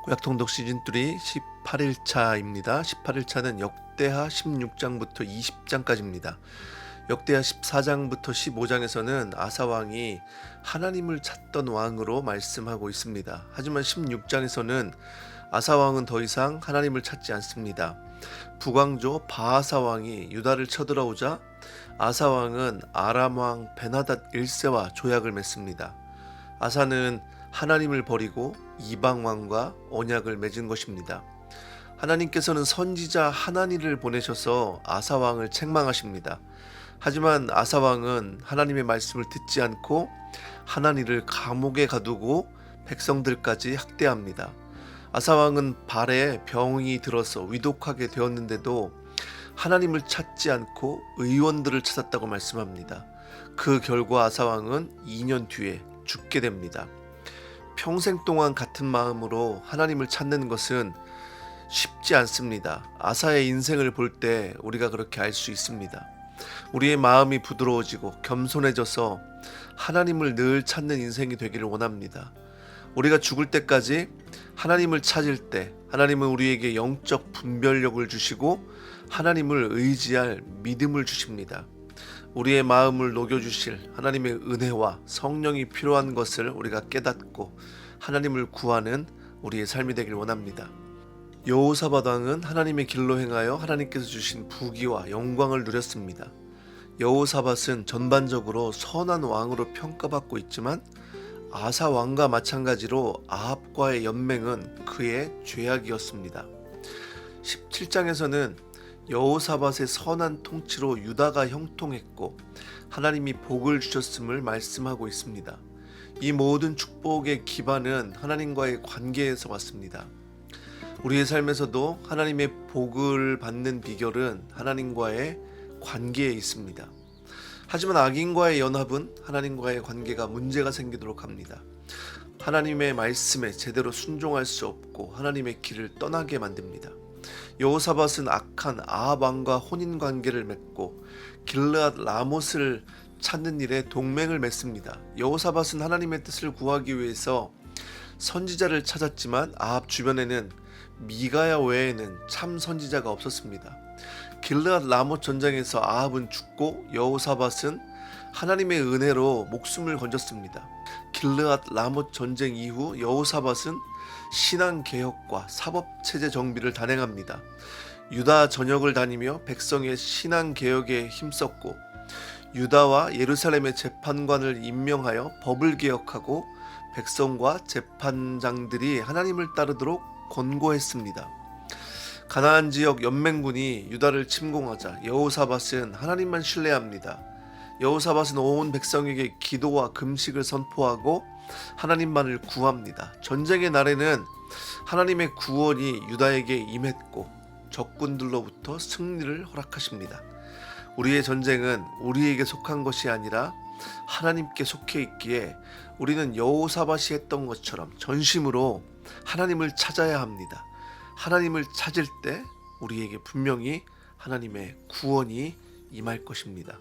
구약통독 시즌3 18일차입니다. 18일차는 역대하 16장부터 20장까지입니다. 역대하 14장부터 15장에서는 아사왕이 하나님을 찾던 왕으로 말씀하고 있습니다. 하지만 16장에서는 아사왕은 더 이상 하나님을 찾지 않습니다. 북왕조 바하사왕이 유다를 쳐들어오자 아사왕은 아람왕 베나닷 1세와 조약을 맺습니다. 아사는 하나님을 버리고 이방왕과 언약을 맺은 것입니다. 하나님께서는 선지자 하나니를 보내셔서 아사왕을 책망하십니다. 하지만 아사왕은 하나님의 말씀을 듣지 않고 하나니를 감옥에 가두고 백성들까지 학대합니다. 아사왕은 발에 병이 들어서 위독하게 되었는데도 하나님을 찾지 않고 의원들을 찾았다고 말씀합니다. 그 결과 아사왕은 2년 뒤에 죽게 됩니다. 평생 동안 같은 마음으로 하나님을 찾는 것은 쉽지 않습니다. 아사의 인생을 볼 때 우리가 그렇게 알 수 있습니다. 우리의 마음이 부드러워지고 겸손해져서 하나님을 늘 찾는 인생이 되기를 원합니다. 우리가 죽을 때까지 하나님을 찾을 때 하나님은 우리에게 영적 분별력을 주시고 하나님을 의지할 믿음을 주십니다. 우리의 마음을 녹여주실 하나님의 은혜와 성령이 필요한 것을 우리가 깨닫고 하나님을 구하는 우리의 삶이 되길 원합니다. 여호사밧 왕은 하나님의 길로 행하여 하나님께서 주신 부귀와 영광을 누렸습니다. 여호사밧은 전반적으로 선한 왕으로 평가받고 있지만 아사 왕과 마찬가지로 아합과의 연맹은 그의 죄악이었습니다. 17장에서는 여호사밧의 선한 통치로 유다가 형통했고 하나님이 복을 주셨음을 말씀하고 있습니다. 이 모든 축복의 기반은 하나님과의 관계에서 왔습니다. 우리의 삶에서도 하나님의 복을 받는 비결은 하나님과의 관계에 있습니다. 하지만 악인과의 연합은 하나님과의 관계가 문제가 생기도록 합니다. 하나님의 말씀에 제대로 순종할 수 없고 하나님의 길을 떠나게 만듭니다. 여호사밧은 악한 아합 왕과 혼인 관계를 맺고 길르앗 라못을 찾는 일에 동맹을 맺습니다. 여호사밧은 하나님의 뜻을 구하기 위해서 선지자를 찾았지만 아합 주변에는 미가야 외에는 참 선지자가 없었습니다. 길르앗 라못 전쟁에서 아합은 죽고 여호사밧은 하나님의 은혜로 목숨을 건졌습니다. 길르앗 라못 전쟁 이후 여호사밧은 신앙개혁과 사법체제 정비를 단행합니다. 유다 전역을 다니며 백성의 신앙개혁에 힘썼고 유다와 예루살렘의 재판관을 임명하여 법을 개혁하고 백성과 재판장들이 하나님을 따르도록 권고했습니다. 가나안 지역 연맹군이 유다를 침공하자 여호사밧은 하나님만 신뢰합니다. 여호사밧은 온 백성에게 기도와 금식을 선포하고 하나님만을 구합니다. 전쟁의 날에는 하나님의 구원이 유다에게 임했고 적군들로부터 승리를 허락하십니다. 우리의 전쟁은 우리에게 속한 것이 아니라 하나님께 속해 있기에 우리는 여호사밧이 했던 것처럼 전심으로 하나님을 찾아야 합니다. 하나님을 찾을 때 우리에게 분명히 하나님의 구원이 임할 것입니다.